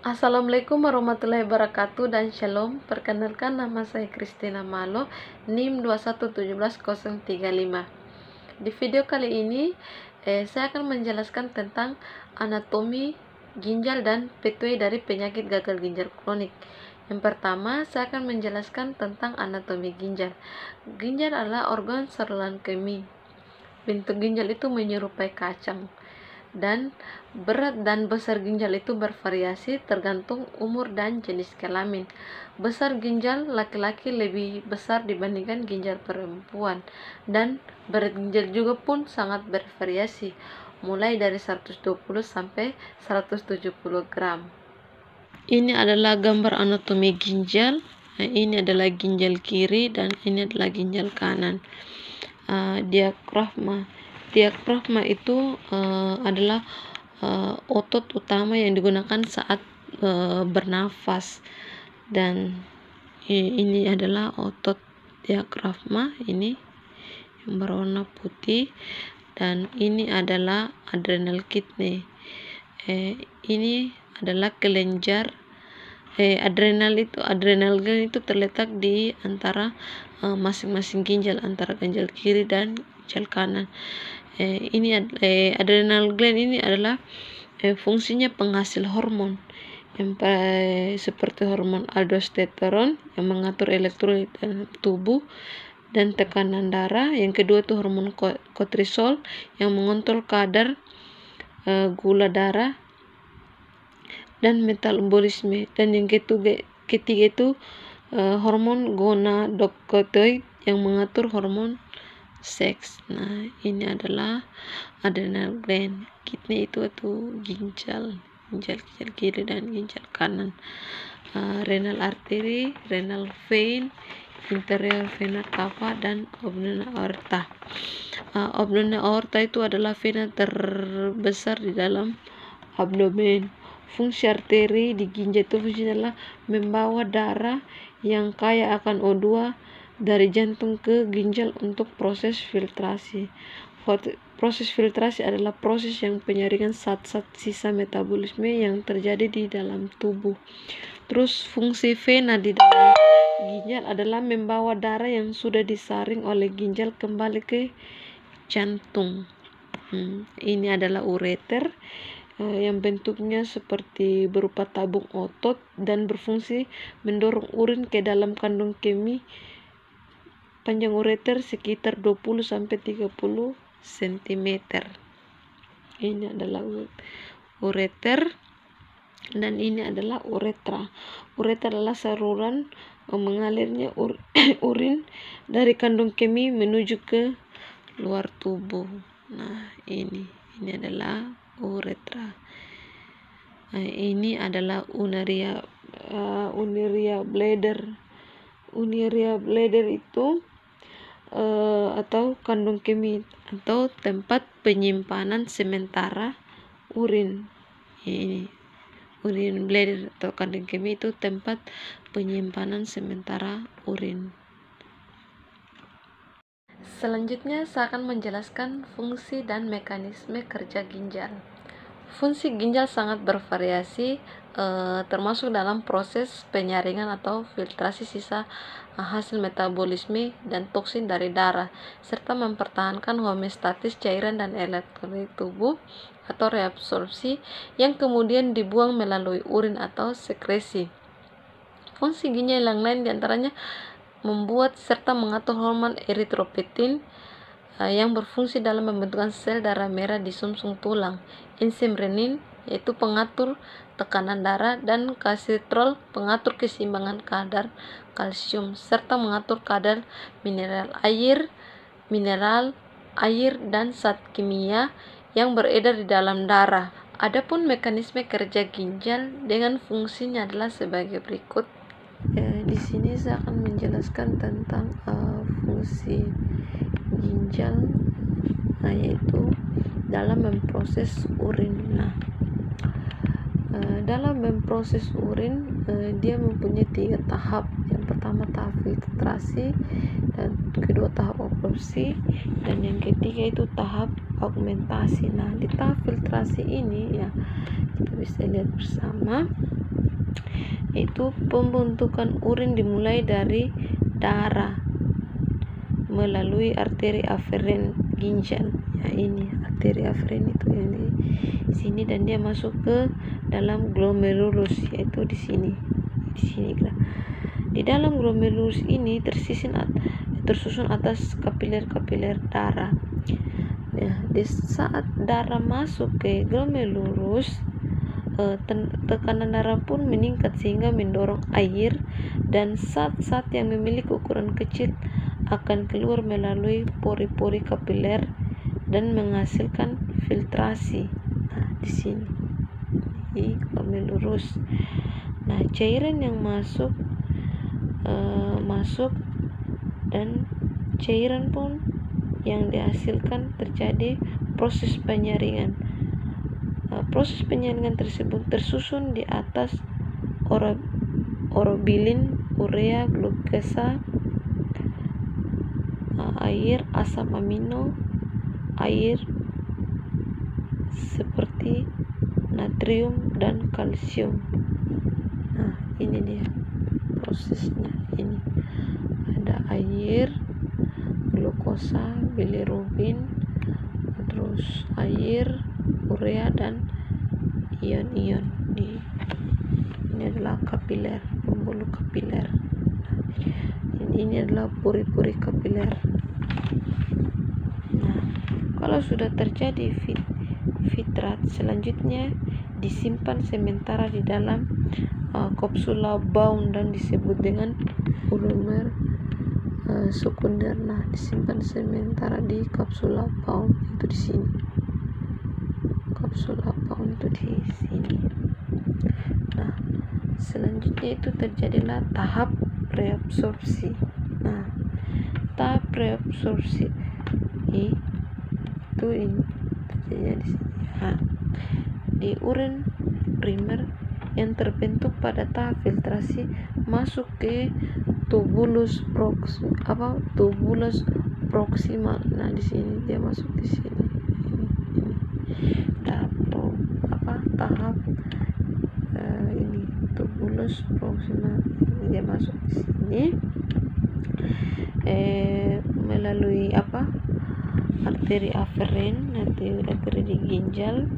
Assalamualaikum warahmatullahi wabarakatuh dan shalom. Perkenalkan, nama saya Christina Malo, NIM 2171035. Di video kali ini saya akan menjelaskan tentang anatomi ginjal dan pathway dari penyakit gagal ginjal kronik. Yang pertama, saya akan menjelaskan tentang anatomi ginjal. Ginjal adalah organ saluran kemih. Bentuk ginjal itu menyerupai kacang, dan berat dan besar ginjal itu bervariasi tergantung umur dan jenis kelamin. Besar ginjal laki-laki lebih besar dibandingkan ginjal perempuan, dan berat ginjal juga pun sangat bervariasi, mulai dari 120 sampai 170 gram. Ini adalah gambar anatomi ginjal. Ini adalah ginjal kiri dan ini adalah ginjal kanan. Diafragma itu adalah otot utama yang digunakan saat bernafas, dan ini adalah otot diafragma ini yang berwarna putih, dan ini adalah adrenal kidney. Ini adalah kelenjar adrenal gland itu terletak di antara masing-masing ginjal, antara ginjal kiri dan ginjal kanan. Adrenal gland ini adalah fungsinya penghasil hormon seperti hormon aldosteron yang mengatur elektrolit dalam tubuh dan tekanan darah. Yang kedua itu hormon kortisol yang mengontrol kadar gula darah dan metabolisme, dan yang ketiga itu hormon gonadotropin yang mengatur hormon seks. Nah, ini adalah adrenal gland. Kidney itu ginjal kiri dan ginjal kanan. Renal artery, renal vein, inferior vena cava, dan oblong aorta. Oblong aorta itu adalah vena terbesar di dalam abdomen. Fungsi arteri di ginjal itu fungsinya adalah membawa darah yang kaya akan O2 dari jantung ke ginjal untuk proses filtrasi. Proses filtrasi adalah proses yang penyaringan zat-zat sisa metabolisme yang terjadi di dalam tubuh. Terus fungsi vena di dalam ginjal adalah membawa darah yang sudah disaring oleh ginjal kembali ke jantung. Ini adalah ureter yang bentuknya seperti berupa tabung otot dan berfungsi mendorong urin ke dalam kandung kemih. Panjang ureter sekitar 20 sampai 30 cm. Ini adalah ureter dan ini adalah uretra. Ureter adalah saluran mengalirnya urin dari kandung kemih menuju ke luar tubuh. Nah, ini adalah uretra. Ini adalah urea bladder. Urea bladder itu atau kandung kemih atau tempat penyimpanan sementara urin. Ini urin bladder atau kandung kemih itu tempat penyimpanan sementara urin. Selanjutnya saya akan menjelaskan fungsi dan mekanisme kerja ginjal. Fungsi ginjal sangat bervariasi, termasuk dalam proses penyaringan atau filtrasi sisa hasil metabolisme dan toksin dari darah, serta mempertahankan homeostatis cairan dan elektrolit tubuh atau reabsorpsi yang kemudian dibuang melalui urin atau sekresi. Fungsi ginjal yang lain diantaranya membuat serta mengatur hormon eritropoietin yang berfungsi dalam pembentukan sel darah merah di sumsum tulang, enzim renin yaitu pengatur tekanan darah, dan kalsitrol pengatur keseimbangan kadar kalsium serta mengatur kadar mineral air dan zat kimia yang beredar di dalam darah. Adapun mekanisme kerja ginjal dengan fungsinya adalah sebagai berikut. Di sini saya akan menjelaskan tentang fungsi ginjal, yaitu dalam memproses urin. Dalam memproses urin dia mempunyai 3 tahap. Yang pertama tahap filtrasi, dan kedua tahap absorpsi, dan yang ketiga itu tahap augmentasi. Di tahap filtrasi ini ya kita bisa lihat bersama itu pembentukan urin dimulai dari darah melalui arteri aferen ginjal. Ya, ini arteri aferen itu yang di sini, dan dia masuk ke dalam glomerulus, yaitu di sini. Di dalam glomerulus ini tersusun atas kapiler-kapiler darah. Ya, di saat darah masuk ke glomerulus, tekanan darah pun meningkat sehingga mendorong air dan zat-zat yang memiliki ukuran kecil akan keluar melalui pori-pori kapiler dan menghasilkan filtrasi. Nah, di sini di glomerulus. Nah, cairan yang masuk dan cairan pun yang dihasilkan terjadi proses penyaringan. Proses penyaringan tersebut tersusun di atas orobilin, urea, glukasa, air, asam amino, air seperti natrium dan kalsium. Nah, ini dia prosesnya. Ini ada air, glukosa, bilirubin, terus air, urea, dan ion-ion. Ini adalah kapiler, pembuluh kapiler. Ini adalah pori-pori kapiler. Nah, kalau sudah terjadi filtrat, selanjutnya disimpan sementara di dalam kapsula Bowne dan disebut dengan polimer sekunder. Nah, disimpan sementara di kapsula Bowne, itu di sini. Kapsula Bowne itu di sini. Nah, selanjutnya itu terjadilah tahap reabsorpsi. Nah, tahap reabsorpsi itu ini terjadi di sini. Nah, di urin primer yang terbentuk pada tahap filtrasi masuk ke tubulus proximal. Nah, di sini dia masuk di sini. Tahap ini tubulus proximal, dia masuk di sini melalui arteri aferen, arteri di ginjal.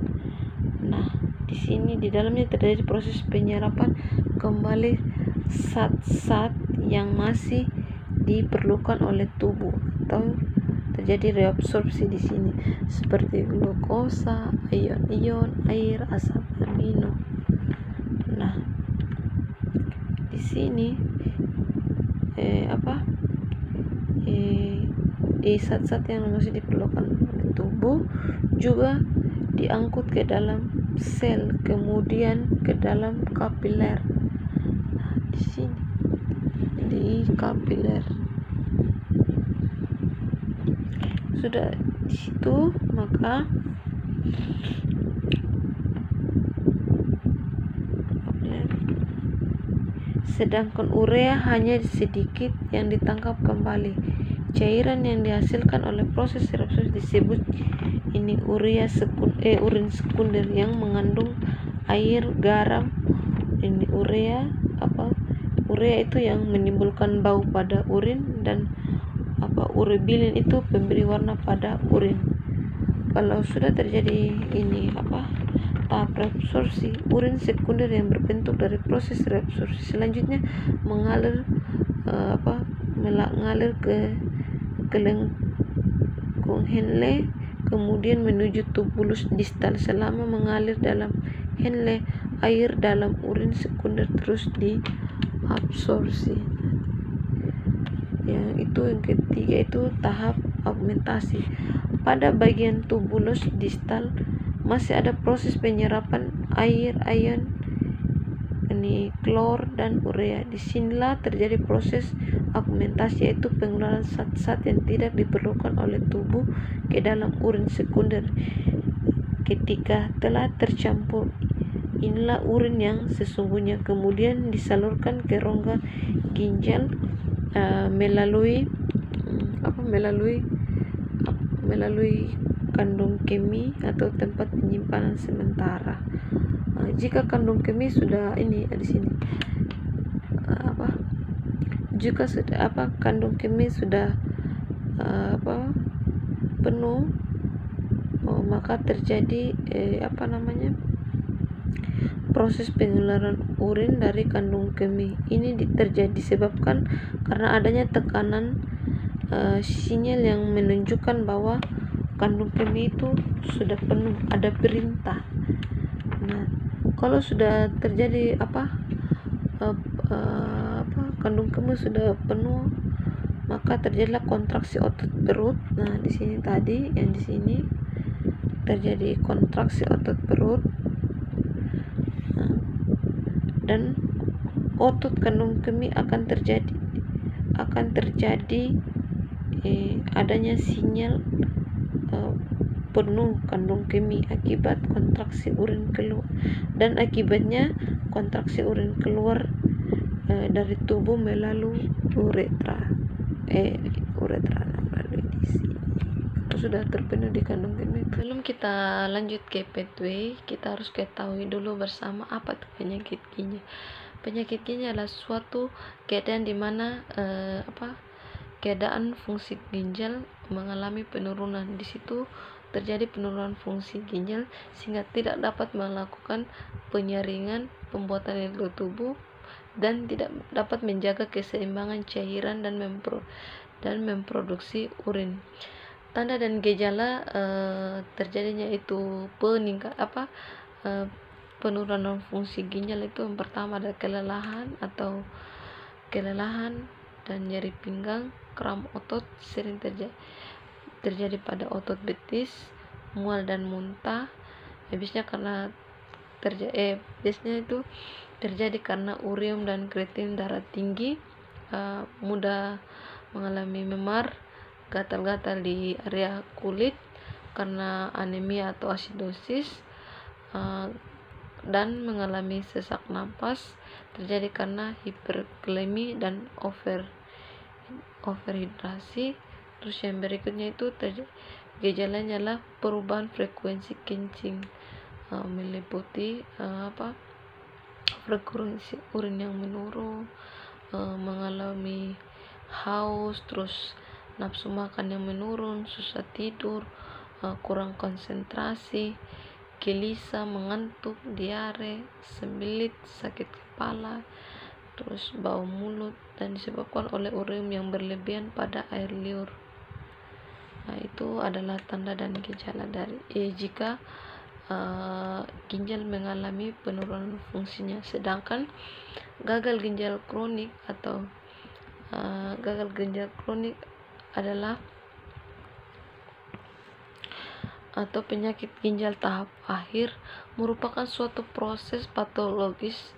Nah, di sini di dalamnya terjadi proses penyerapan kembali zat-zat yang masih diperlukan oleh tubuh, atau terjadi reabsorpsi di sini seperti glukosa, ion-ion, air, asam amino. Nah, di sini di zat-zat yang masih diperlukan oleh tubuh juga diangkut ke dalam sel, kemudian ke dalam kapiler. Nah, di sini di kapiler. Sudah di situ, maka sedangkan urea hanya sedikit yang ditangkap kembali. Cairan yang dihasilkan oleh proses reabsorpsi disebut ini urin sekunder yang mengandung air, garam. Ini urea itu yang menimbulkan bau pada urin, dan urobilin itu pemberi warna pada urin. Kalau sudah terjadi ini tahap reabsorpsi, urin sekunder yang berbentuk dari proses reabsorpsi selanjutnya mengalir ke lengkung Henle, kemudian menuju tubulus distal. Selama mengalir dalam Henle, air dalam urin sekunder terus diabsorpsi. Yang ketiga itu tahap augmentasi. Pada bagian tubulus distal masih ada proses penyerapan air, ion, klor, dan urea. Disinilah terjadi proses augmentasi, yaitu pengeluaran zat-zat yang tidak diperlukan oleh tubuh ke dalam urin sekunder. Ketika telah tercampur, inilah urin yang sesungguhnya, kemudian disalurkan ke rongga ginjal melalui kandung kemih atau tempat penyimpanan sementara. Jika kandung kemih sudah di sini. jika sudah kandung kemih sudah penuh, maka terjadi proses pengeluaran urin dari kandung kemih. Ini terjadi disebabkan karena adanya tekanan sinyal yang menunjukkan bahwa kandung kemih itu sudah penuh, ada perintah. Nah, kalau sudah terjadi kandung kemih sudah penuh, maka terjadilah kontraksi otot perut. Nah, di sini tadi yang di sini terjadi kontraksi otot perut. Nah, dan otot kandung kemih akan terjadi adanya sinyal penuh kandung kemih akibat kontraksi urin keluar, dan akibatnya kontraksi urin keluar dari tubuh melalui uretra melalui di sini. Kalau sudah terpenuh di kandung kemih, sebelum kita lanjut ke pathway, kita harus ketahui dulu bersama apa itu penyakit ginjal. Penyakit ginjal adalah suatu keadaan di mana keadaan fungsi ginjal mengalami penurunan. Di situ terjadi penurunan fungsi ginjal sehingga tidak dapat melakukan penyaringan, pembuatan elektro tubuh, dan tidak dapat menjaga keseimbangan cairan dan memproduksi urin. Tanda dan gejala terjadinya itu penurunan fungsi ginjal itu yang pertama ada kelelahan dan nyeri pinggang, kram otot sering terjadi pada otot betis, mual dan muntah. Biasanya itu terjadi karena urium dan kreatin darah tinggi, mudah mengalami memar, gatal-gatal di area kulit karena anemia atau asidosis, dan mengalami sesak napas terjadi karena hiperkalemi dan overhidrasi. Terus yang berikutnya itu gejalanya adalah perubahan frekuensi kencing, meliputi frekuensi urin yang menurun, mengalami haus, terus nafsu makan yang menurun, susah tidur, kurang konsentrasi, gelisah, mengantuk, diare, sembelit, sakit kepala, terus bau mulut, dan disebabkan oleh urium yang berlebihan pada air liur. Nah, itu adalah tanda dan gejala dari jika ginjal mengalami penurunan fungsinya. Sedangkan gagal ginjal kronik adalah atau penyakit ginjal tahap akhir, merupakan suatu proses patologis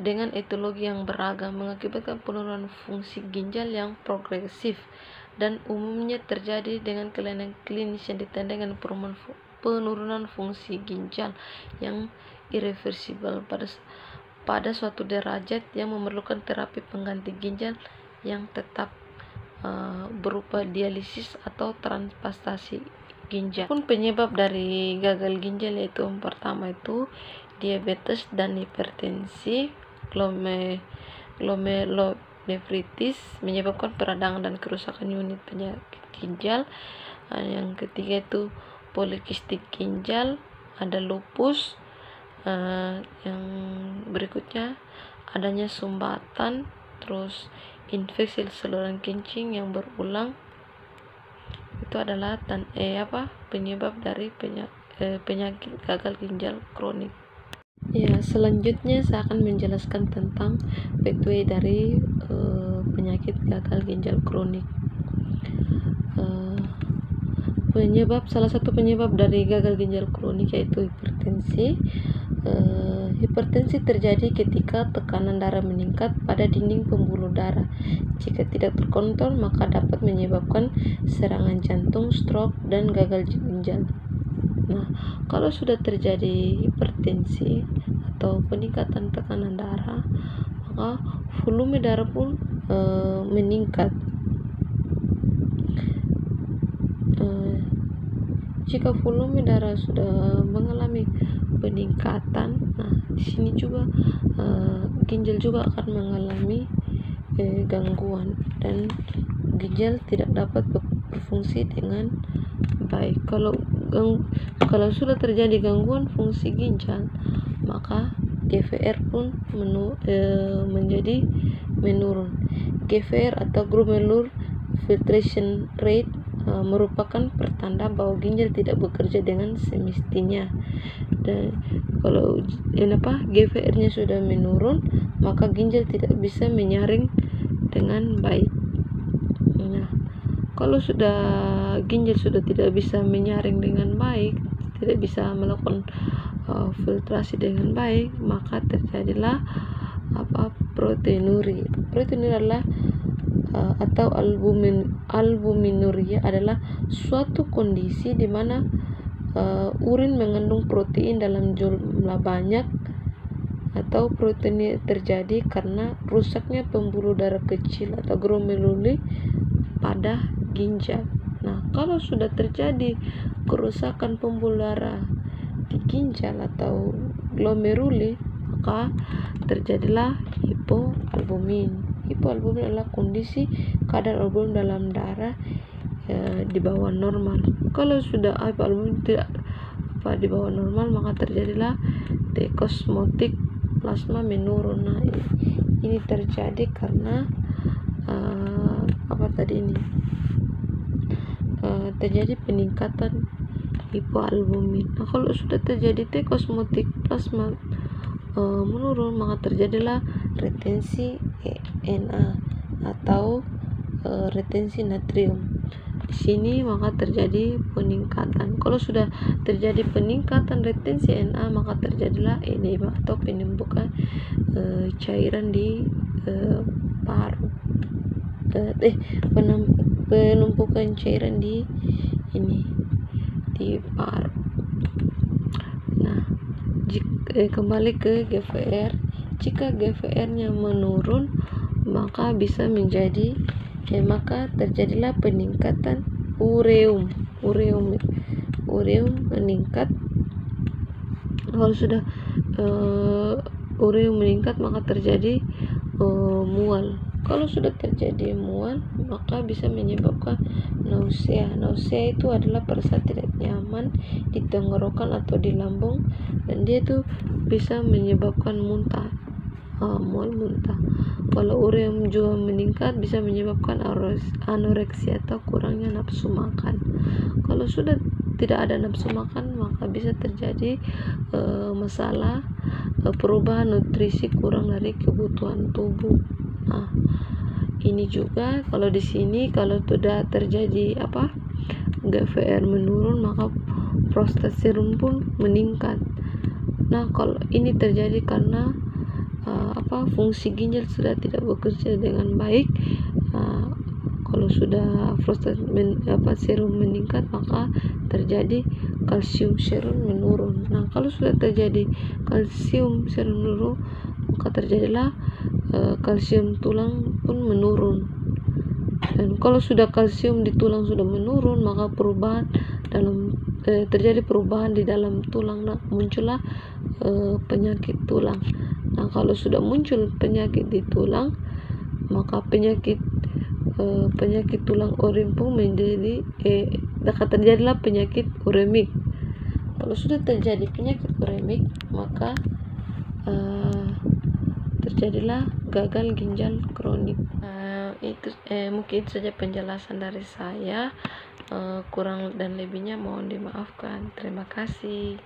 dengan etiologi yang beragam, mengakibatkan penurunan fungsi ginjal yang progresif dan umumnya terjadi dengan kelainan klinis yang ditandai dengan penurunan fungsi ginjal yang irreversibel pada suatu derajat yang memerlukan terapi pengganti ginjal yang tetap berupa dialisis atau transplantasi ginjal. Pun penyebab dari gagal ginjal yaitu yang pertama itu diabetes dan hipertensi, glomerulonefritis menyebabkan peradangan dan kerusakan unit penyakit ginjal. Yang ketiga itu polikistik ginjal, ada lupus. Yang berikutnya adanya sumbatan, terus infeksi saluran kencing yang berulang. Itu adalah penyebab dari penyakit gagal ginjal kronik. Ya, selanjutnya saya akan menjelaskan tentang pathway dari penyakit gagal ginjal kronik. Salah satu penyebab dari gagal ginjal kronik yaitu hipertensi. Hipertensi terjadi ketika tekanan darah meningkat pada dinding pembuluh darah. Jika tidak terkontrol, maka dapat menyebabkan serangan jantung, stroke, dan gagal ginjal. Nah, kalau sudah terjadi hipertensi atau peningkatan tekanan darah, maka volume darah pun meningkat. Jika volume darah sudah mengalami peningkatan, nah di sini juga ginjal juga akan mengalami gangguan dan ginjal tidak dapat berfungsi dengan baik. Kalau sudah terjadi gangguan fungsi ginjal, maka GVR pun menjadi menurun. GVR atau glomerular filtration rate merupakan pertanda bahwa ginjal tidak bekerja dengan semestinya. Dan kalau GVR-nya sudah menurun, maka ginjal tidak bisa menyaring dengan baik. Nah, kalau ginjal sudah tidak bisa menyaring dengan baik, tidak bisa melakukan filtrasi dengan baik, maka terjadilah proteinuria. Proteinuria adalah atau albuminuria adalah suatu kondisi di mana urin mengandung protein dalam jumlah banyak, atau protein terjadi karena rusaknya pembuluh darah kecil atau glomeruli pada ginjal. Nah, kalau sudah terjadi kerusakan pembuluh darah di ginjal atau glomeruli, maka terjadilah hipoalbumin. Hipoalbumin adalah kondisi kadar albumin dalam darah di bawah normal. Kalau sudah hipoalbumin tidak di bawah normal, maka terjadilah dekosmotik plasma menurun. Nah, ini terjadi karena terjadi peningkatan hipoalbumin. Nah, kalau sudah terjadi dekosmotik plasma menurun, maka terjadilah retensi Na atau retensi natrium. Di sini maka terjadi peningkatan. Kalau sudah terjadi peningkatan retensi Na, maka terjadilah edema atau penumpukan cairan di paru. Penumpukan cairan di paru. Nah, kembali ke GVR. Jika GVR-nya menurun, maka terjadilah peningkatan ureum meningkat. Kalau sudah ureum meningkat, maka terjadi mual. Kalau sudah terjadi mual, maka bisa menyebabkan nausea. Nausea itu adalah perasa tidak nyaman di tenggorokan atau di lambung, dan dia itu bisa menyebabkan muntah, mual muntah. Kalau ureum juga meningkat, bisa menyebabkan anoreksia atau kurangnya nafsu makan. Kalau sudah tidak ada nafsu makan, maka bisa terjadi masalah perubahan nutrisi kurang dari kebutuhan tubuh. Nah, ini juga kalau di sini kalau sudah terjadi GVR menurun, maka prostaserum pun meningkat. Nah, kalau ini terjadi karena fungsi ginjal sudah tidak bekerja dengan baik. Kalau sudah serum meningkat, maka terjadi kalsium serum menurun. Nah, kalau sudah terjadi kalsium serum menurun, maka terjadilah kalsium tulang pun menurun. Dan kalau sudah kalsium di tulang sudah menurun, maka terjadi perubahan di dalam tulang. Nah, muncullah penyakit tulang. Nah, kalau sudah muncul penyakit di tulang, maka penyakit tulang orim pun terjadilah penyakit uremik. Kalau sudah terjadi penyakit uremik, maka terjadilah gagal ginjal kronik. Mungkin itu saja penjelasan dari saya. Kurang dan lebihnya mohon dimaafkan. Terima kasih.